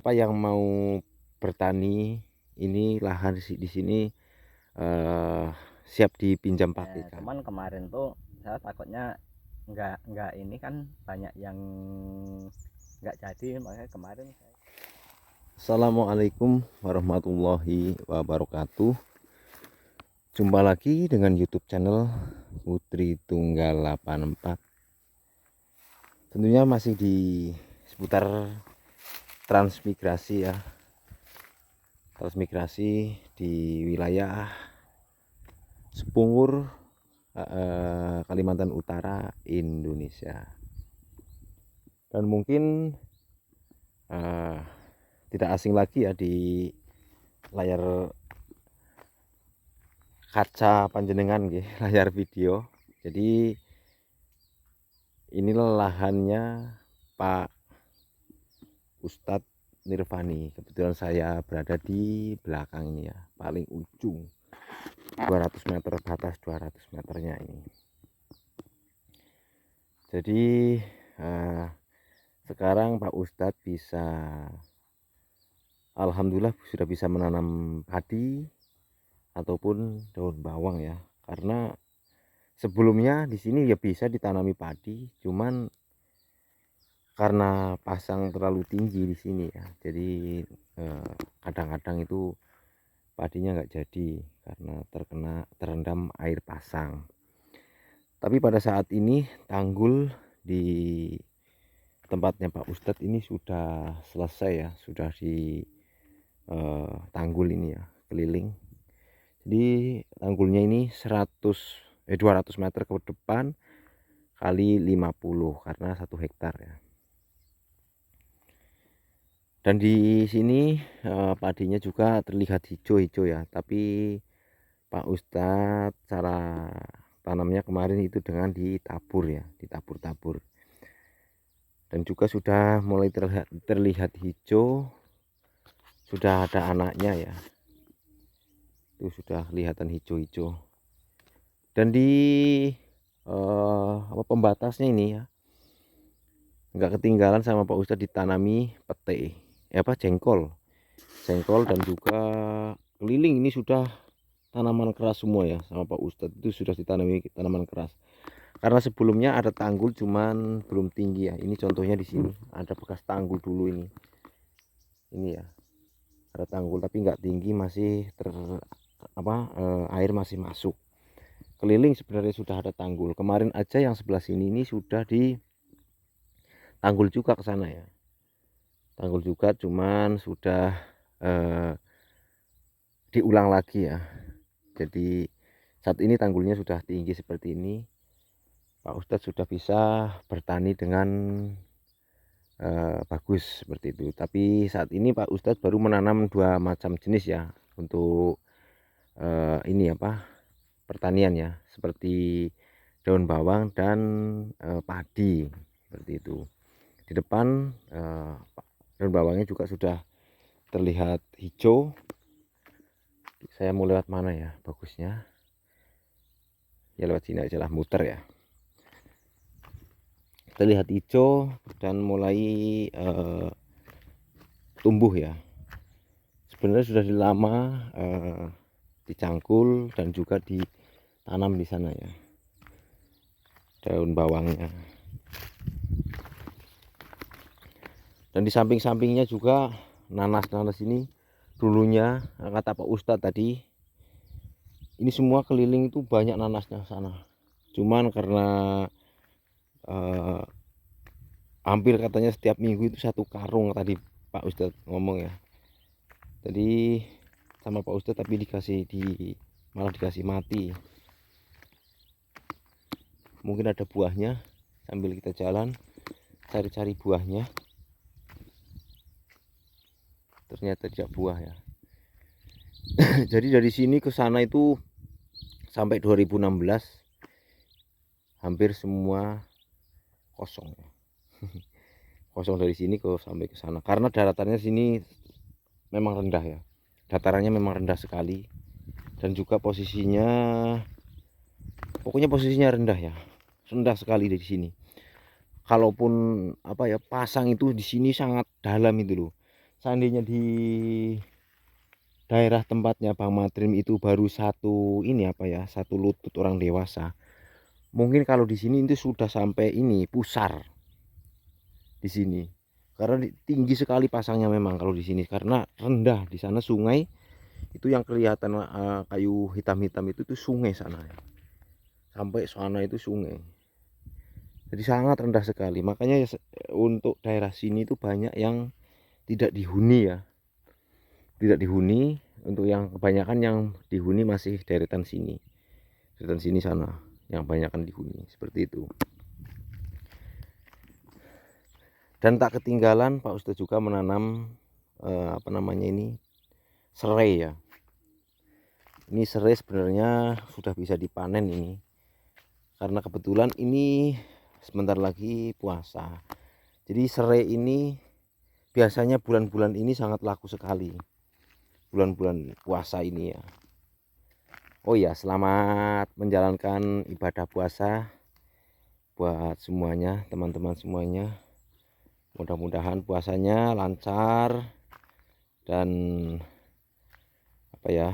Apa yang mau bertani, ini lahan di sini eh, siap dipinjam Ya, pakaikan. cuman kemarin tuh saya takutnya nggak ini kan banyak yang nggak jadi, makanya kemarin saya. Assalamualaikum warahmatullahi wabarakatuh. Jumpa lagi dengan YouTube channel Putri Tunggal 84. Tentunya masih di seputar transmigrasi ya. Transmigrasi di wilayah Sepungur, Kalimantan Utara, Indonesia. Dan mungkin eh, tidak asing lagi ya di layar kaca panjenengan nggih, layar video. Jadi inilah lahannya Pak Ustadz Nirvani. Kebetulan saya berada di belakang ini ya, paling ujung 200 meter, batas 200 meternya ini. Jadi eh, sekarang Pak Ustadz bisa, alhamdulillah sudah bisa menanam padi ataupun daun bawang ya. Karena sebelumnya di sini ya bisa ditanami padi, cuman karena pasang terlalu tinggi di sini ya, jadi kadang-kadang itu padinya nggak jadi karena terendam air pasang. Tapi pada saat ini tanggul di tempatnya Pak Ustadz ini sudah selesai ya, sudah di tanggul ini ya, keliling. Jadi tanggulnya ini 200 meter ke depan kali 50 karena 1 hektar ya. Dan di sini padinya juga terlihat hijau-hijau ya, tapi Pak Ustadz cara tanamnya kemarin itu dengan ditabur ya, ditabur-tabur. Dan juga sudah mulai terlihat hijau, sudah ada anaknya ya. Itu sudah kelihatan hijau-hijau. Dan di pembatasnya ini ya, nggak ketinggalan sama Pak Ustadz ditanami pete, jengkol. Jengkol dan juga keliling ini sudah tanaman keras semua ya sama Pak Ustadz, itu sudah ditanami tanaman keras. Karena sebelumnya ada tanggul cuman belum tinggi ya. Ini contohnya di sini ada bekas tanggul dulu ini. Ini ya, ada tanggul tapi nggak tinggi, masih air masih masuk. Keliling sebenarnya sudah ada tanggul. Kemarin aja yang sebelah sini ini sudah di tanggul juga ke sana ya. Tanggul juga cuman sudah eh, diulang lagi ya. Jadi saat ini tanggulnya sudah tinggi seperti ini. Pak Ustadz sudah bisa bertani dengan bagus seperti itu. Tapi saat ini Pak Ustadz baru menanam 2 macam jenis ya untuk ini pertanian ya, seperti daun bawang dan padi seperti itu. Di depan daun bawangnya juga sudah terlihat hijau. Saya mau lewat mana ya bagusnya? Ya lewat sini aja lah, muter ya. Terlihat hijau dan mulai tumbuh ya. Sebenarnya sudah lama dicangkul dan juga ditanam di sana ya, daun bawangnya. Dan di samping-sampingnya juga nanas-nanas ini dulunya kata Pak Ustadz tadi, ini semua keliling itu banyak nanasnya sana. Cuman karena hampir katanya setiap minggu itu 1 karung tadi Pak Ustadz ngomong ya. Jadi sama Pak Ustadz tapi malah dikasih mati. Mungkin ada buahnya, sambil kita jalan cari-cari buahnya. Ternyata tidak buah ya. Jadi dari sini ke sana itu sampai 2016 hampir semua kosong. Kosong dari sini sampai ke sana karena daratannya sini memang rendah ya. Datarannya memang rendah sekali dan juga pokoknya posisinya rendah ya. Rendah sekali dari sini. Kalaupun pasang itu di sini sangat dalam itu loh. seandainya di daerah tempatnya Bang Matrim itu baru satu ini apa ya, satu lutut orang dewasa, mungkin kalau di sini itu sudah sampai ini pusar di sini. Karena tinggi sekali pasangnya memang kalau di sini, karena rendah. Di sana sungai itu yang kelihatan kayu hitam-hitam itu tuh sungai sana. Sampai sana itu sungai. Jadi sangat rendah sekali. Makanya untuk daerah sini itu banyak yang tidak dihuni ya. Tidak dihuni. Untuk yang kebanyakan yang dihuni masih deretan sini. Deretan sini sana yang kebanyakan dihuni seperti itu. Dan tak ketinggalan Pak Ustadz juga menanam apa namanya ini, serai ya. Ini serai sebenarnya sudah bisa dipanen ini, karena kebetulan ini sebentar lagi puasa. Jadi serai ini biasanya bulan-bulan ini sangat laku sekali, bulan-bulan puasa ini ya. Oh ya, selamat menjalankan ibadah puasa buat semuanya, teman-teman semuanya. Mudah-mudahan puasanya lancar dan apa ya,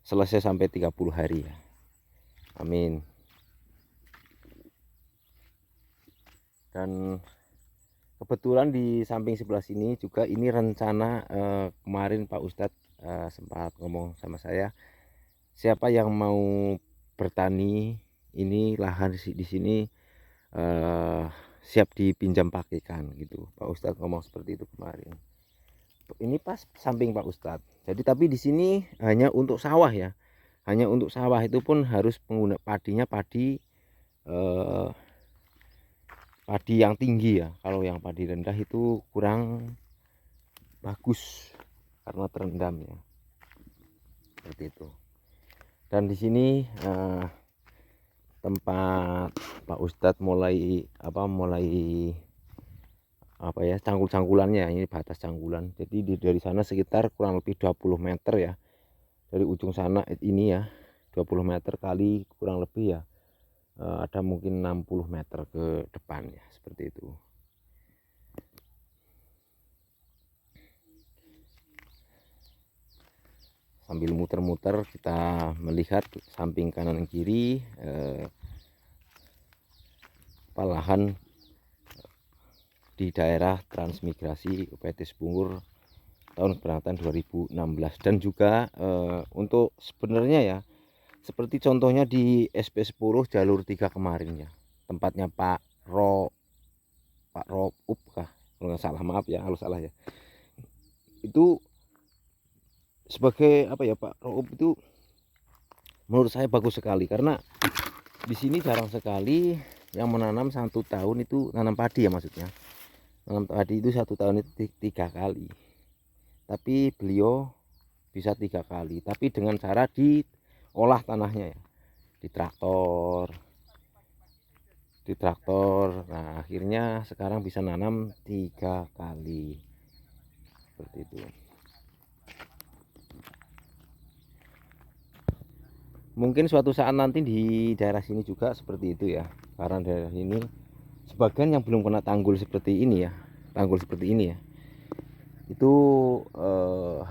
selesai sampai 30 hari ya. Amin. Dan kebetulan di samping sebelah sini juga ini rencana kemarin Pak Ustadz sempat ngomong sama saya, siapa yang mau bertani ini lahan di sini siap dipinjam pakaikan gitu. Pak Ustadz ngomong seperti itu kemarin. Ini pas samping Pak Ustadz. Jadi tapi di sini hanya untuk sawah ya. Hanya untuk sawah, itu pun harus pengguna padinya padi padi yang tinggi ya. Kalau yang padi rendah itu kurang bagus karena terendam ya. Seperti itu. Dan di sini tempat Pak Ustadz mulai ya, cangkul-cangkulannya, ini batas cangkulan. Jadi dari sana sekitar kurang lebih 20 meter ya. Dari ujung sana ini ya 20 meter kali kurang lebih ya, ada mungkin 60 meter ke depan ya, seperti itu. Sambil muter-muter kita melihat samping kanan dan kiri lahan di daerah transmigrasi UPT Sebungur tahun keberangkatan 2016. Dan juga untuk sebenarnya ya, seperti contohnya di SP10 jalur 3 kemarin ya, tempatnya Pak Roup kah kalau nggak salah, maaf ya kalau salah ya. Itu sebagai apa ya, Pak Roup itu menurut saya bagus sekali, karena di sini jarang sekali yang menanam 1 tahun itu nanam padi ya, maksudnya nanam padi itu 1 tahun itu 3 kali, tapi beliau bisa 3 kali, tapi dengan cara diolah tanahnya ya, di traktor. Nah akhirnya sekarang bisa nanam 3 kali seperti itu. Mungkin suatu saat nanti di daerah sini juga seperti itu ya, karena daerah ini sebagian yang belum kena tanggul seperti ini ya, ya, itu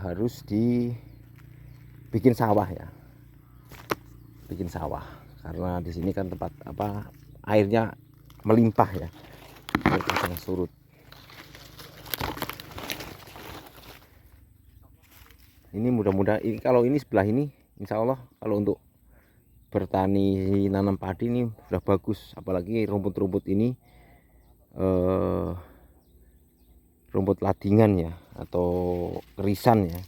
harus dibikin sawah ya, bikin sawah, karena di sini kan tempat airnya melimpah ya, air pasang surut. Ini mudah-mudahan ini, kalau ini sebelah ini insya Allah kalau untuk bertani nanam padi ini sudah bagus, apalagi rumput-rumput ini rumput ladingan ya atau kerisan ya,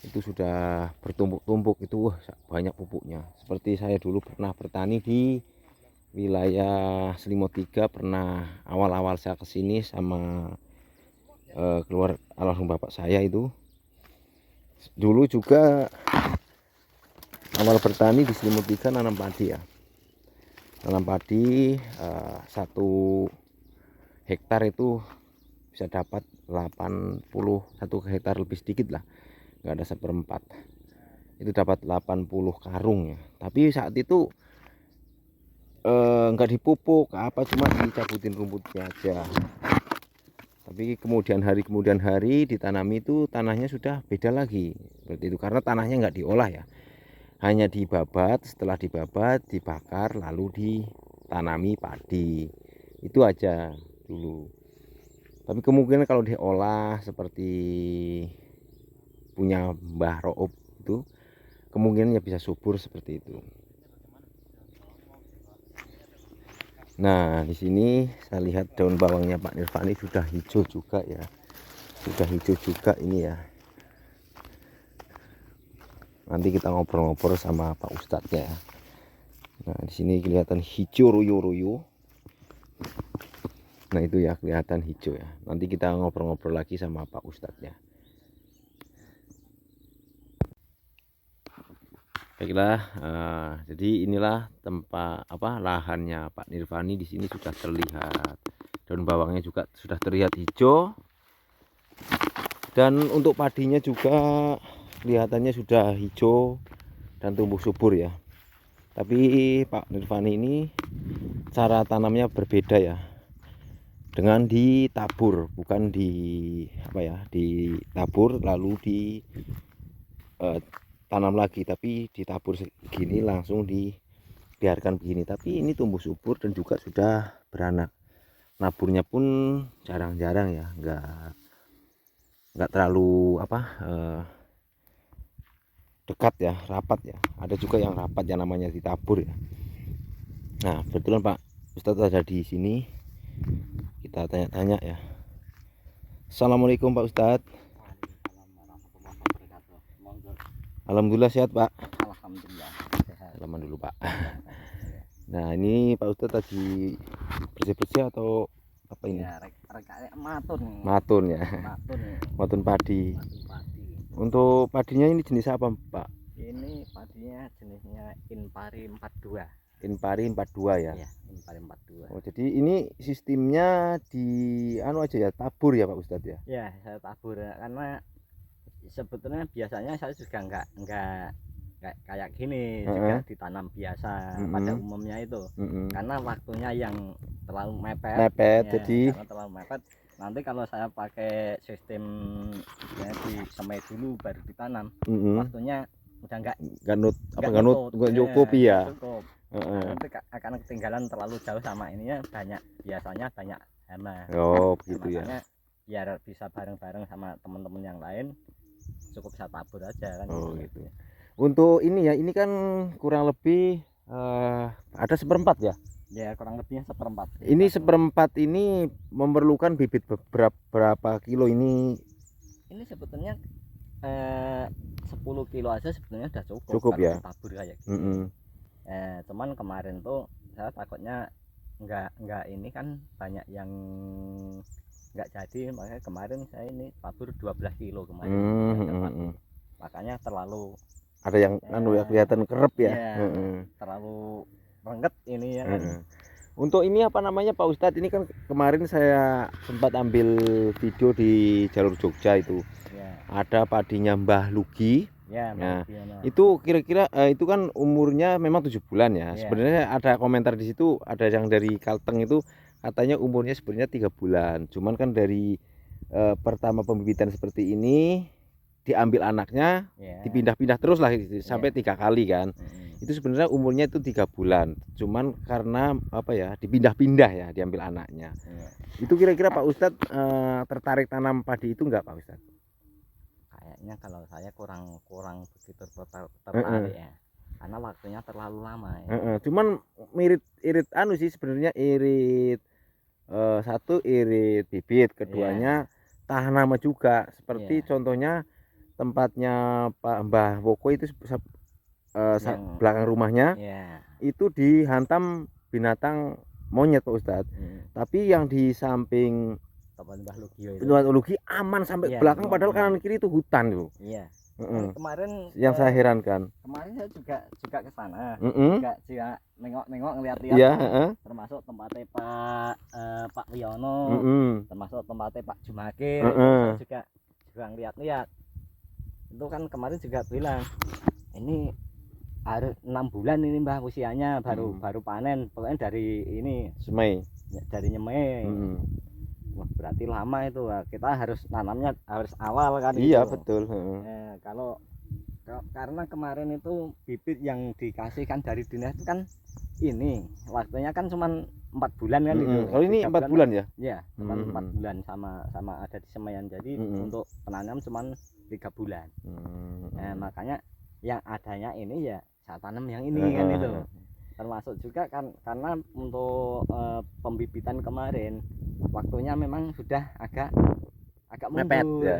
itu sudah bertumpuk-tumpuk, itu banyak pupuknya. Seperti saya dulu pernah bertani di wilayah Selimut 3, pernah awal-awal saya kesini sama keluar almarhum bapak saya itu, dulu juga awal bertani di Selimut 3 nanam padi ya, nanam padi 1 hektar itu bisa dapat 80, 1 hektar lebih sedikit lah, nggak ada 1/4, itu dapat 80 karung ya. Tapi saat itu nggak dipupuk apa, cuma dicabutin rumputnya aja. Tapi kemudian hari ditanami itu tanahnya sudah beda lagi seperti itu, karena tanahnya nggak diolah ya, hanya dibabat, setelah dibabat dibakar lalu ditanami padi, itu aja dulu. Tapi kemungkinan kalau diolah seperti punya Mbah Roop itu, kemungkinannya bisa subur seperti itu. Nah, di sini saya lihat daun bawangnya Pak Nirvani sudah hijau juga ya. Sudah hijau juga ini ya. Nanti kita ngobrol-ngobrol sama Pak Ustadz ya. Nah, di sini kelihatan hijau royo-royo. Nah, itu ya kelihatan hijau ya. Nanti kita ngobrol-ngobrol lagi sama Pak Ustadz ya. Baiklah, jadi inilah tempat lahannya Pak Nirvani. Di sini sudah terlihat daun bawangnya juga sudah terlihat hijau, dan untuk padinya juga kelihatannya sudah hijau dan tumbuh subur ya. Tapi Pak Nirvani ini cara tanamnya berbeda ya, dengan ditabur, bukan ditabur lalu tanam lagi, tapi ditabur segini langsung dibiarkan begini. Tapi ini tumbuh subur dan juga sudah beranak. Naburnya pun jarang-jarang ya, nggak terlalu dekat ya, rapat ya. Ada juga yang rapat yang namanya ditabur ya. Nah, kebetulan Pak Ustadz ada di sini, kita tanya-tanya ya. Assalamualaikum Pak Ustadz. Alhamdulillah sehat Pak. Alhamdulillah sehat. Salaman dulu Pak. Nah, ini Pak Ustadz lagi bersih-bersih atau apa ini? Ya, matun nih. Matun ya. Matun nih. Matun padi. Matun padi. Untuk padinya ini jenis apa Pak? Ini padinya jenisnya Inpari 42. Inpari 42 ya. Iya, Inpari 42. Oh, jadi ini sistemnya di aja ya, tabur ya Pak Ustadz ya? Ya, saya tabur karena sebetulnya biasanya saya juga enggak kayak gini, juga ditanam biasa pada umumnya itu. Karena waktunya yang terlalu mepet. Ya, jadi karena terlalu mepet. Nanti kalau saya pakai sistem ya, disemai dulu baru ditanam, waktunya udah enggak cukup ya. Cukup. Nanti akan ketinggalan terlalu jauh sama ininya, biasanya banyak hama. Oh, begitu ya. Biar bisa bareng-bareng sama teman-teman yang lain, cukup saya tabur aja kan. Oh gitu. Untuk ini ya, ini kan kurang lebih ada seperempat ya. Ya, kurang lebihnya seperempat. Ini seperempat ini memerlukan bibit berapa kilo ini? Ini sebetulnya 10 kilo aja sebetulnya udah cukup ya. Tabur kayak gitu. Cuman kemarin tuh saya takutnya enggak ini kan banyak yang enggak jadi, makanya kemarin saya ini tabur 12 kilo kemarin. Makanya terlalu ada yang kelihatan kerep ya. Terlalu rengget ini ya kan. Untuk ini apa namanya Pak Ustadz, ini kan kemarin saya sempat ambil video di jalur Jogja itu. Ada padinya Mbah Lugi. Nah, itu kira-kira itu kan umurnya memang 7 bulan ya. Sebenarnya ada komentar di situ, ada yang dari Kalteng itu katanya umurnya sebenarnya 3 bulan. Cuman kan dari pertama pembibitan seperti ini diambil anaknya, dipindah-pindah terus lah sampai 3 kali kan. Itu sebenarnya umurnya itu 3 bulan. Cuman karena dipindah-pindah ya, diambil anaknya. Itu kira-kira Pak Ustadz tertarik tanam padi itu enggak Pak Ustadz? Kayaknya kalau saya kurang begitu tertarik ya, karena waktunya terlalu lama ya. Cuman irit sih sebenarnya, irit satu irit bibit, keduanya tahan lama juga. Seperti contohnya tempatnya Pak Mbah Woko itu belakang rumahnya itu dihantam binatang monyet Pak Ustadz. Tapi yang di samping Mbah Lugi aman sampai belakang, padahal kanan kiri itu hutan itu. Kemarin yang saya herankan. Kemarin saya juga ke sana. Juga nengok-nengok ngeliat-lihat. Termasuk tempatnya Pak Wiono, termasuk tempatnya Pak Jumakir. Juga ngeliat-lihat. Itu kan kemarin juga bilang ini harus 6 bulan ini Mbah usianya, baru panen, pokoknya dari ini Semai, dari Nyemai. Wah, berarti lama itu. Kita harus nanamnya harus awal kan. Iya itu. betul. Kalau karena kemarin itu bibit yang dikasihkan dari dinas itu kan ini waktunya kan cuma 4 bulan kan itu. Kalau ini 4 bulan ya? Ya, cuma 4 bulan sama ada di semaian. Jadi untuk penanam cuma 3 bulan. Makanya yang adanya ini ya saya tanam yang ini kan itu. Termasuk juga kan karena untuk pembibitan kemarin waktunya memang sudah agak mundur. Mepet, ya?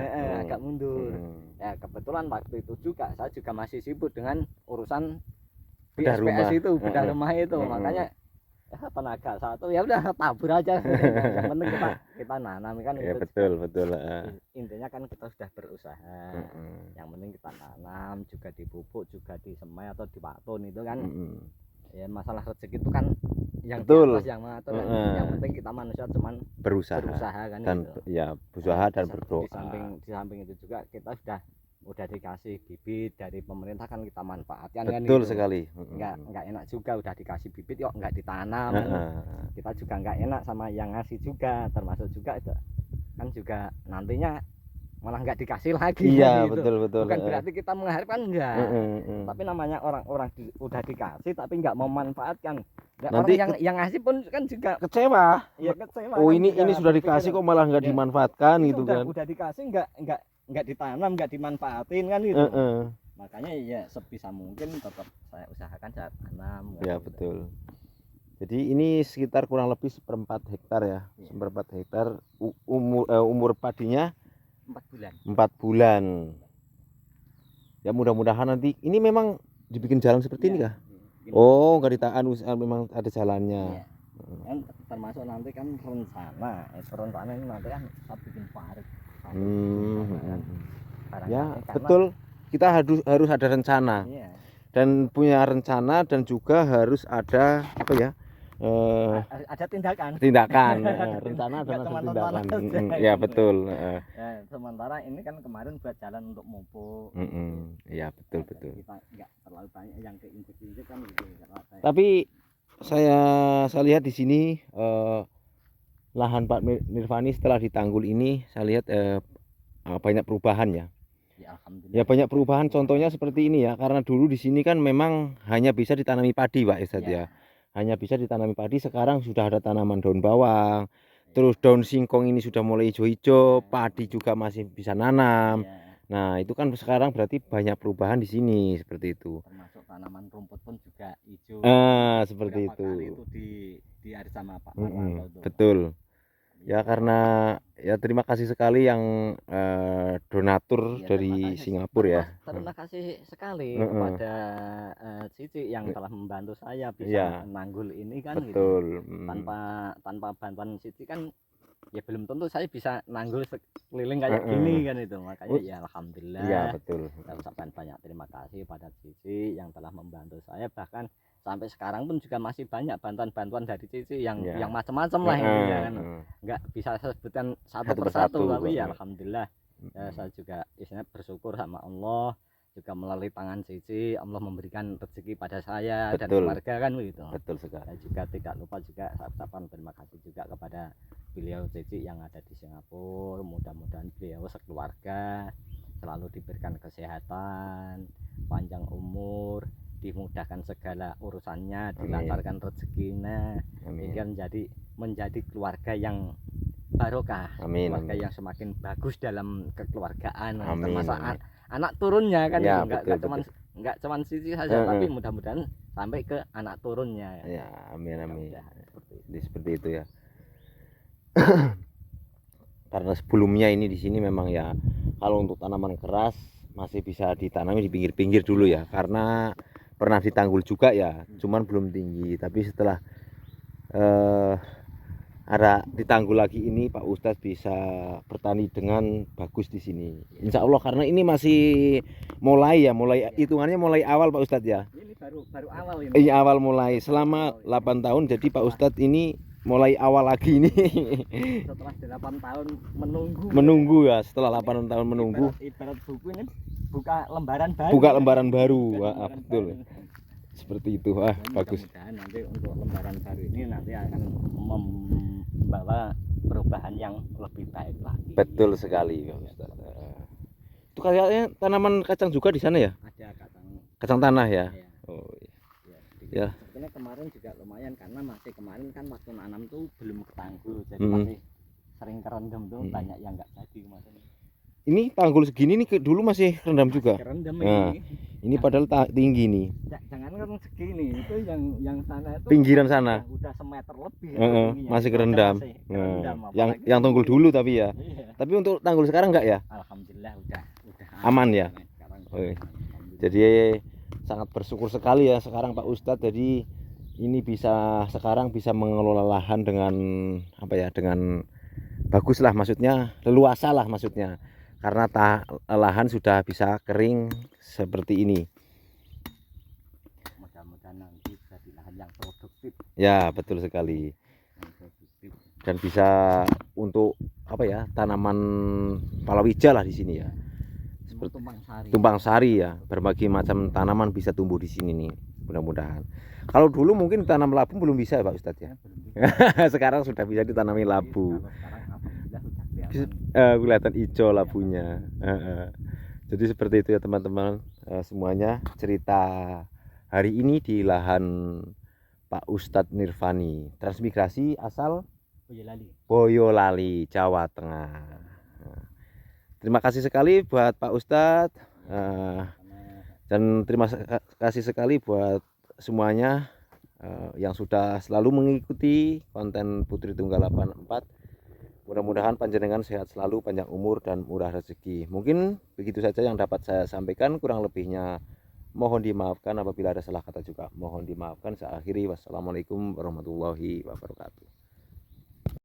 Agak mundur. Ya kebetulan waktu itu juga saya juga masih sibuk dengan urusan BSPS itu, bedah rumah itu. Makanya tenaga satu ya udah tabur aja. Yang penting kita nanam kan. Ya betul. Intinya kan kita sudah berusaha. Yang penting kita tanam, juga dipupuk, juga disemai atau diwatun itu kan. Ya masalah rezeki itu kan yang betul. Di atas yang mengatur kan. Yang penting kita manusia cuman berusaha kan dan gitu. Ya berusaha dan berdoa. Di samping itu juga kita udah dikasih bibit dari pemerintah kan kita manfaatkan. Betul kan betul gitu. Sekali. Enggak enak juga udah dikasih bibit kok enggak ditanam. Kita juga enggak enak sama yang ngasih juga, termasuk juga itu kan juga nantinya malah nggak dikasih lagi. Iya gitu. betul. Bukan berarti kita mengharapkan enggak. Tapi namanya orang udah dikasih tapi nggak mau memanfaatkan. Nanti orang yang ngasih pun kan juga kecewa. Ya kecewa. Oh kan ini sudah dikasih kok malah nggak dimanfaatkan gitu kan. Udah dikasih nggak ditanam, nggak dimanfaatin kan gitu. Makanya ya sebisa mungkin tetap saya usahakan saya tanam. Ya betul. Jadi ini sekitar kurang lebih 1/4 hektar ya. 1/4 hektar umur padinya 4 bulan. Ya mudah-mudahan nanti ini memang dibikin jalan seperti ini kah? Oh, nggak ditahan, memang ada jalannya. Kan termasuk nanti kan rencana ini nanti kan kita bikin parit. Ya betul, kita harus ada rencana. Dan punya rencana dan juga harus ada apa ya? Ada tindakan. Rencana dan tindakan. Ya betul. Sementara ini kan kemarin buat jalan untuk mupuk. Ya betul. Kita nggak terlalu banyak yang keinjek kan gitu. Tapi saya lihat di sini lahan Pak Nirvani setelah ditanggul ini saya lihat banyak perubahan ya. Ya, alhamdulillah. Ya banyak perubahan, contohnya seperti ini ya, karena dulu di sini kan memang hanya bisa ditanami padi Pak Ustadz ya. Hanya bisa ditanami padi, sekarang sudah ada tanaman daun bawang, terus daun singkong ini sudah mulai hijau-hijau, padi juga masih bisa nanam. Nah itu kan sekarang berarti banyak perubahan di sini seperti itu. Termasuk tanaman rumput pun juga hijau. Seperti itu. Itu di hari sama Pak Marwanto. Betul. Ya karena ya terima kasih sekali yang donatur dari Singapura ya. Terima kasih sekali kepada Cici yang telah membantu saya bisa menanggul ini kan. Betul. Gitu. Tanpa bantuan Cici kan ya belum tentu saya bisa nanggul sekeliling kayak gini kan itu. Makanya ya alhamdulillah. Iya betul. Saya ucapkan banyak terima kasih pada Cici yang telah membantu saya, bahkan sampai sekarang pun juga masih banyak bantuan-bantuan dari Cici yang macam-macam lah ini ya kan. Nggak bisa saya sebutkan satu persatu tapi ya alhamdulillah saya juga istilahnya bersyukur sama Allah, juga melalui tangan Cici Allah memberikan rezeki pada saya dan keluarga kan begitu. Betul sekali. Saya juga tidak lupa juga saya ucapkan terima kasih juga kepada beliau Cici yang ada di Singapura. Mudah-mudahan beliau sekeluarga selalu diberikan kesehatan, panjang umur, dimudahkan segala urusannya, dilancarkan rezekinya, hingga menjadi keluarga yang barokah, keluarga yang semakin bagus dalam kekeluargaan, termasuk anak turunnya kan. Ya, nggak cuman Cici saja, tapi mudah-mudahan sampai ke anak turunnya. Ya, amin. Seperti itu ya. Karena sebelumnya ini di sini memang ya kalau untuk tanaman keras masih bisa ditanami di pinggir-pinggir dulu ya, karena pernah ditanggul juga ya, cuman belum tinggi. Tapi setelah ada ditanggul lagi ini Pak Ustadz bisa bertani dengan bagus di sini. Insya Allah karena ini masih mulai hitungannya mulai awal Pak Ustadz ya. Ini baru awal ini. Iya awal mulai selama 8 tahun jadi Pak Ustadz ini mulai awal lagi ini. Setelah 8 tahun menunggu ya, setelah 8 tahun menunggu. Ibarat buku ini buka lembaran baru. Betul. Seperti itu. Bagus. Mudah-mudahan nanti untuk lembaran baru ini nanti akan membawa perubahan yang lebih baik lagi. Betul sekali, Pak Ustaz. Itu kayaknya tanaman kacang juga di sana ya? Ada Kacang tanah ya? Ya. Oh iya. Ya. Ya. Sebetulnya kemarin juga lumayan karena masih kemarin kan waktu nanam tuh belum ketanggul, jadi Mm-mm. masih sering kerendam tuh, banyak yang nggak jadi kemarin. Ini tanggul segini nih dulu masih rendam juga. Kerendam Nah, ini padahal tinggi nih. Jangan kan segini, itu yang sana itu Pinggiran sana. udah semeter lebih. Masih kerendam. Yang tanggul dulu tapi ya. Iya. Tapi untuk tanggul sekarang enggak ya? Alhamdulillah udah Aman ya? Sekarang Jadi sangat bersyukur sekali ya sekarang Pak Ustadz. Jadi ini sekarang bisa mengelola lahan dengan dengan bagus lah, maksudnya leluasa lah maksudnya, karena lahan sudah bisa kering seperti ini. Mudah-mudahan nanti jadi lahan yang produktif. Ya betul sekali. Dan bisa untuk tanaman palawija lah di sini ya. Seperti tumpang sari ya, berbagai macam tanaman bisa tumbuh di sini nih, mudah-mudahan. Kalau dulu mungkin tanam labu belum bisa ya Pak Ustadz ya. Sekarang sudah bisa ditanami labu. Kelihatan hijau labunya. Jadi seperti itu ya teman-teman, semuanya cerita hari ini di lahan Pak Ustadz Nirvani, transmigrasi asal Boyolali, Jawa Tengah. Terima kasih sekali buat Pak Ustadz, dan terima kasih sekali buat semuanya yang sudah selalu mengikuti konten Putri Tunggal 84. Mudah-mudahan panjenengan sehat selalu, panjang umur dan murah rezeki. Mungkin begitu saja yang dapat saya sampaikan, kurang lebihnya mohon dimaafkan. Apabila ada salah kata juga mohon dimaafkan. Saya akhiri, wassalamualaikum warahmatullahi wabarakatuh.